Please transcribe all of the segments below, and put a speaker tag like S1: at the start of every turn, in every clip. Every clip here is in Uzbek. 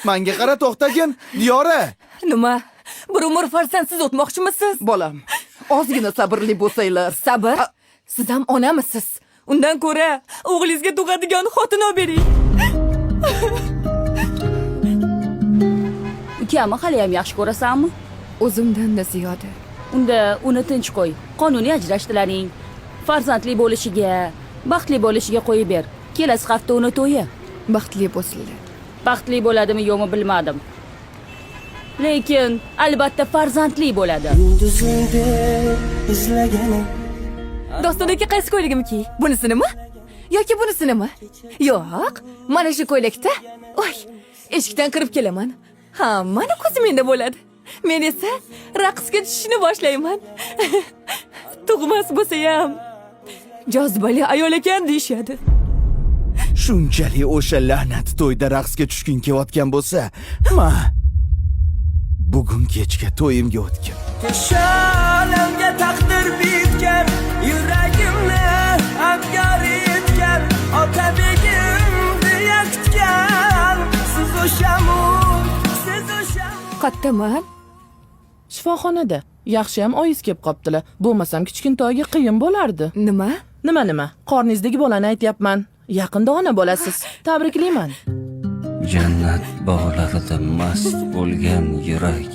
S1: Menga qara to'xtagin, Diyora.
S2: Nima? Bir umr farzandsiz o'tmoqchimisiz?
S3: Bolam, ozgina sabrli bo'lsanglar.
S2: Sabr? Siz ham onamisiz? Undan ko'ra o'g'lingizga tug'adigan xotin olib bering.
S4: Ukamni hali ham yaxshi ko'rasanmi?
S2: O'zimdan-da ziyoda.
S4: Unda uni tinch qo'y. Qonuniy ajrashdilaring. Farzandli bo'lishiga, baxtli bo'lishiga qo'yib ber. Kelasi hafta uni to'yi.
S2: Baxtli bo'lsinlar.
S4: Baxtli bo'ladimi yo'qmi bilmadim. Lekin albatta farzandli bo'ladi.
S2: Dostondagi qaysi ko'yligimki? Bunisinimi? Yoki bunisinimi? Yo'q, mana shu ko'ylakda. Voy, eshikdan kirib kelaman. Hammani ko'zi menda bo'ladi. Men esa raqsga tushishni boshlayman. Tug'mas bo'lsa ham jozibali ayol ekan deyshadi.
S1: Shunchalik o'sha la'nat to'yda raqsga tushgin kelayotgan bo'lsa, ma bugun kechga to'yimga o'tgin.
S5: Shalamga taqdir bitgan, yuragimni abgar etgan, otabegimni yakutgan. Siz o'shamu, siz o'shamu.
S2: Qattaman.
S3: Shifoxonada. Yaxshi ham oyiz kelib qopdilar. Bo'lmasam kichkintoyga qiyin bo'lardi.
S2: Nima?
S3: Nima? Qorningizdagi bolani aytyapman. Yaqinda ona bo'lasiz. Tabriklayman.
S6: Jannat bog'larida mast bo'lgan yurak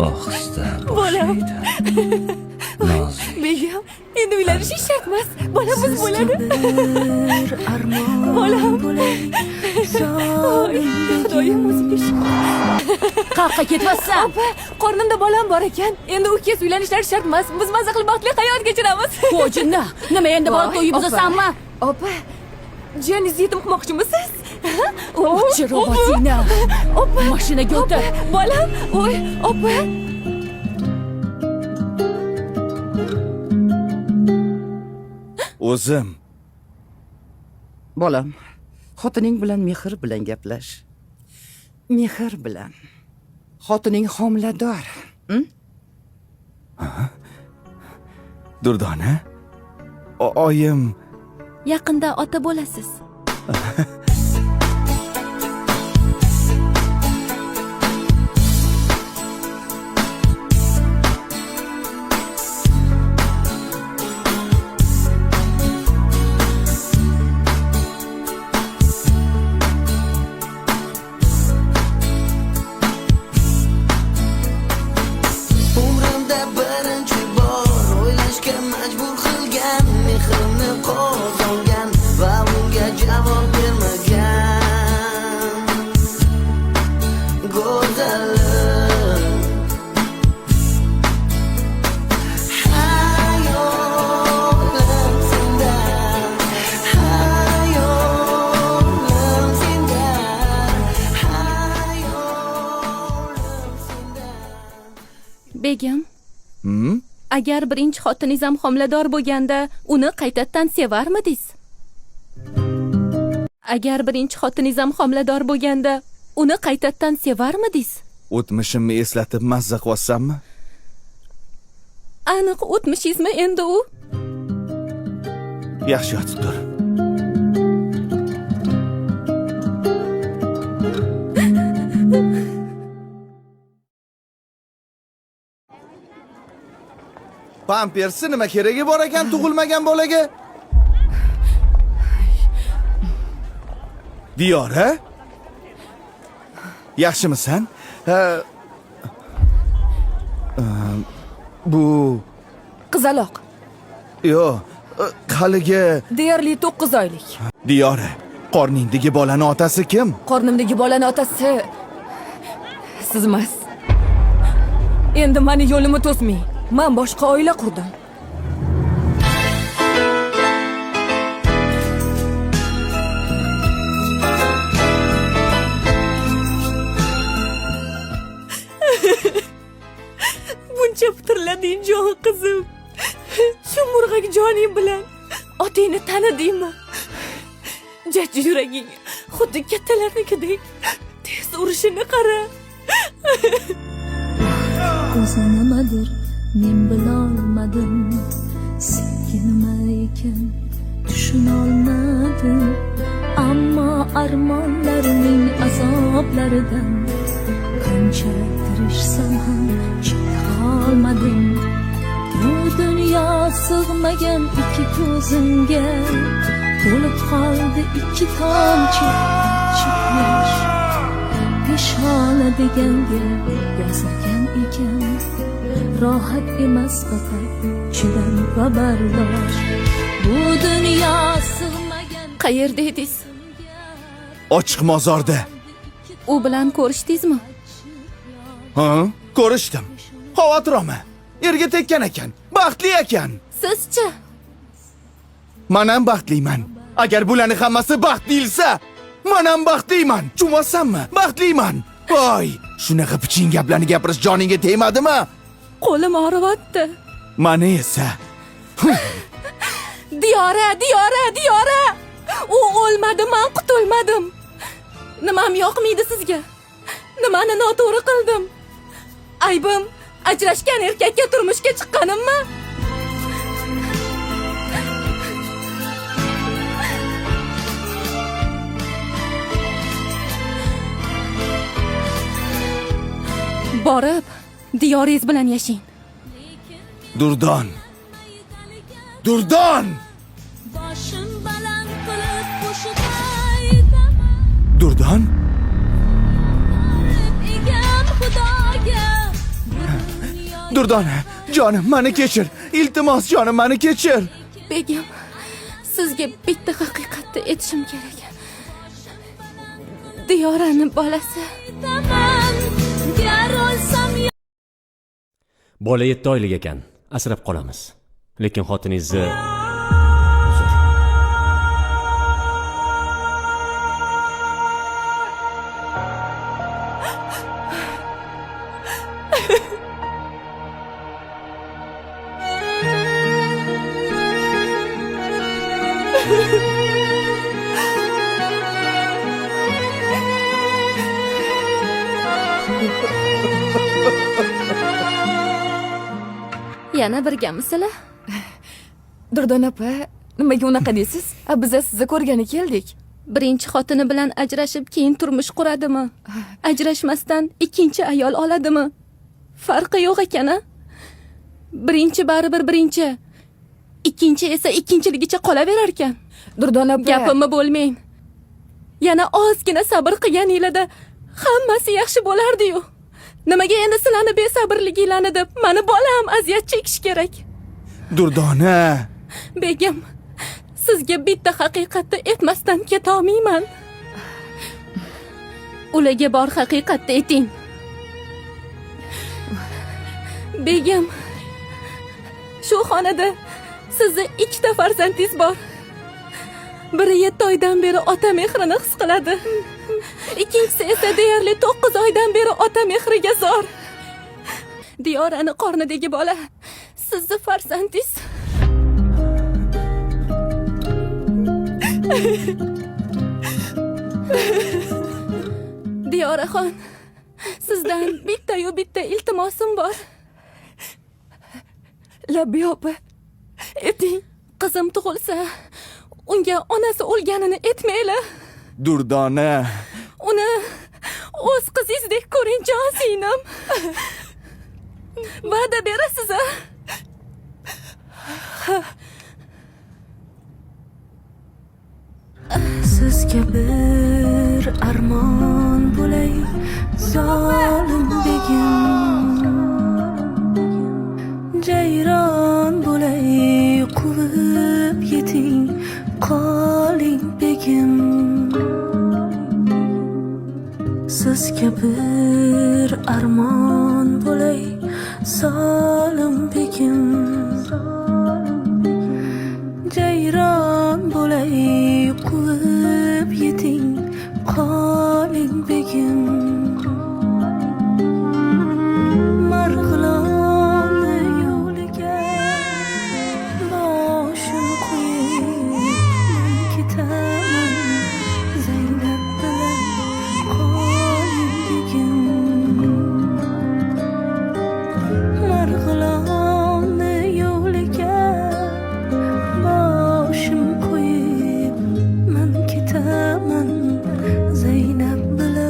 S6: ohista boshlaydi. Nozik.
S2: Begim, endi uylanish shart emas. Bolamiz bo'ladi. Bolam. To'yim o'zimiz.
S4: Qaqqa ketmassan.
S2: Opa, qornimda bolam bor ekan. Endi u kez uylanishlar shart emas. Biz mazza qilib baxtli hayot kechiramiz.
S4: Qo'jinda, nima endi bola to'yib buzasanmi?
S2: Opa, jiyaningizni yetim qilmoqchimisiz?
S4: Chirobatina.
S2: Opa,
S4: mashinaga o'tir.
S2: Bolam, voy, opa.
S1: O'zim.
S3: Bolam, xotining bilan mehr bilan gaplash. Mehr bilan. Xotining homilador.
S1: Durdona. Oyim
S4: Yaqinda ota bo'lasiz.
S5: Umrimda birinchi bor o'ylashga majbur qilgan, mehrimni qozongan va unga javob bermagan go'zalim. Hayolim senda, hayolim senda, hayolim senda.
S4: Begim, agar birinchi xotiningiz ham homilador bo'lganda, uni qaytadan sevarmidingiz? Agar birinchi xotiningiz ham homilador bo'lganda, uni qaytadan sevarmidingiz?
S1: o'tmishimni eslatib mazza qilyapsanmi?
S4: Aniq o'tmishingizmi endi u?
S1: Yaxshi yotib tur. Pampersi nima keragi bor ekan tug'ilmagan bolaga? Diyora? Yaxshimisan? Bu
S2: Qizaloq.
S1: Yo'q, haligi
S2: Deyarli 9 oylik.
S1: Diyora, qorningdagi bolani otasi kim?
S2: Qornimdagi bolani otasi siz emas. Endi meni yo'limni to'smang. Men boshqa oila qurdim. Buncha fitrlading jon qizim. Shu murg'ak joning bilan otingni tanidingmi? Jajji yuraging xuddi kattalarnikidek tez urishini qara.
S7: O'zi nimadir men bilolmadim, senga nima ekan tushunolmadim, ammo armonlarning azoblaridan qancha tirishsam ham chiqolmadim. Bu dunyo sig'magan ikki ko'zimga, to'lib qoldi ikki tomchi achchiq yosh. Peshona deganga yozilgan ekan, rohat emas faqat chidam va bardosh. Bu dunyo sig'magan.
S2: Qayerda edingiz?
S1: Ochiq mozorda.
S2: U bilan ko'rishdingizmi?
S1: Ha? Ko'rishdim. Xavotir olma. Erga tekkan ekan. Baxtli ekan.
S2: Sizchi?
S1: Men ham baxtliman. Agar bularni hammasi baxt deyilsa, men ham baxtliman. Tushunmaysanmi? Baxtliman. Voy, shunaqa piching gaplarni gapirish joningga tegmadimi?
S2: Qo'lim og'riyapti.
S1: Meni esa
S2: Diyora! U o'lmadi, men qutulmadim. Nimam yoqmaydi sizga? Nimani noto'g'ri qildim? Aybim ajrashgan erkakka turmushga chiqqanimmi? Borib, diyoringiz bilan yashang.
S1: Durdon.
S7: Boshim baland qilib qo'shiq aytaman.
S1: Durdon?
S7: Egam Xudoga.
S1: Durdon, jonim, meni kechir. Iltimos jonim, meni kechir.
S2: Begim, sizga bitta haqiqatni aytishim kerak. Diyorani bolasi.
S7: Gar olsam
S8: Bola 7 oylik ekan. Asrab qolamiz. Lekin xotiningizni
S2: Yana birgamisizlar? Durdon opa, nimaga unaqa deysiz? Biz sizni ko'rgani keldik.
S4: Birinchi xotini bilan ajrashib keyin turmush quradimi? Ajrashmasdan ikkinchi ayol oladimi? Farqi yo'q ekan-a? Birinchi baribir birinchi. Ikkinchi esa ikkinchiligicha qolaverar ekan.
S2: Durdon opa,
S4: Gapimni bo'lmang. Yana ozgina sabr qilganinglarda hammasi yaxshi bo'lardi-yu. Nimaga endi sizlarni besabirliginglarni deb meni bolam aziyat chekish kerak?
S1: Durdona.
S4: Begim, sizga bitta haqiqatni aytmasdan keta olmayman. Ularga bor haqiqatni ayting. Begim, shu xonada sizni ikkita farzandingiz bor. Biri 7 oydan beri ota mehrini his qiladi. Ikkinchisi esa deyarli 9 oydan beri ota mehriga zor. Diyorani qornidagi bola sizni farzandingiz. Diyoraxon, sizdan bitta iltimosim bor.
S2: Labbi opa,
S4: Ayting, qizim tug'ilsa, unga onasi o'lganini aytmanglar.
S1: Durdona.
S4: Uni o'z qizingizdek ko'ring, jon singlim. Va'da berasiz-a?
S7: Sizga bir armon bo'lay, zolim begim. Jayron bo'lay, quvib yeting, qoling begim. Sizga bir armon bo'lay, zolim begim. Jayron bo'lay, quvib yeting, qoling begim. Marg'ilonni yo'liga boshim qo'yib ketaman. Zaynab bilan qoling begim. Marg'ilonni yo'liga boshim qo'yib man ketaman. Zaynab bilan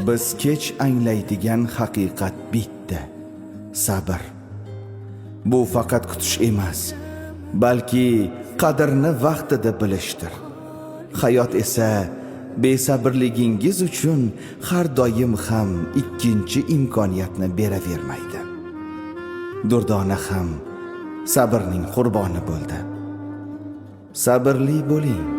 S1: biz kech anglaydigan haqiqat bitta. Sabr. Bu faqat kutish emas, balki qadrni vaqtida bilishdir. Hayot esa besabrligingiz uchun har doim ham ikkinchi imkoniyatni beravermaydi. Durdona ham sabrning qurboni bo'ldi. Sabrli bo'ling.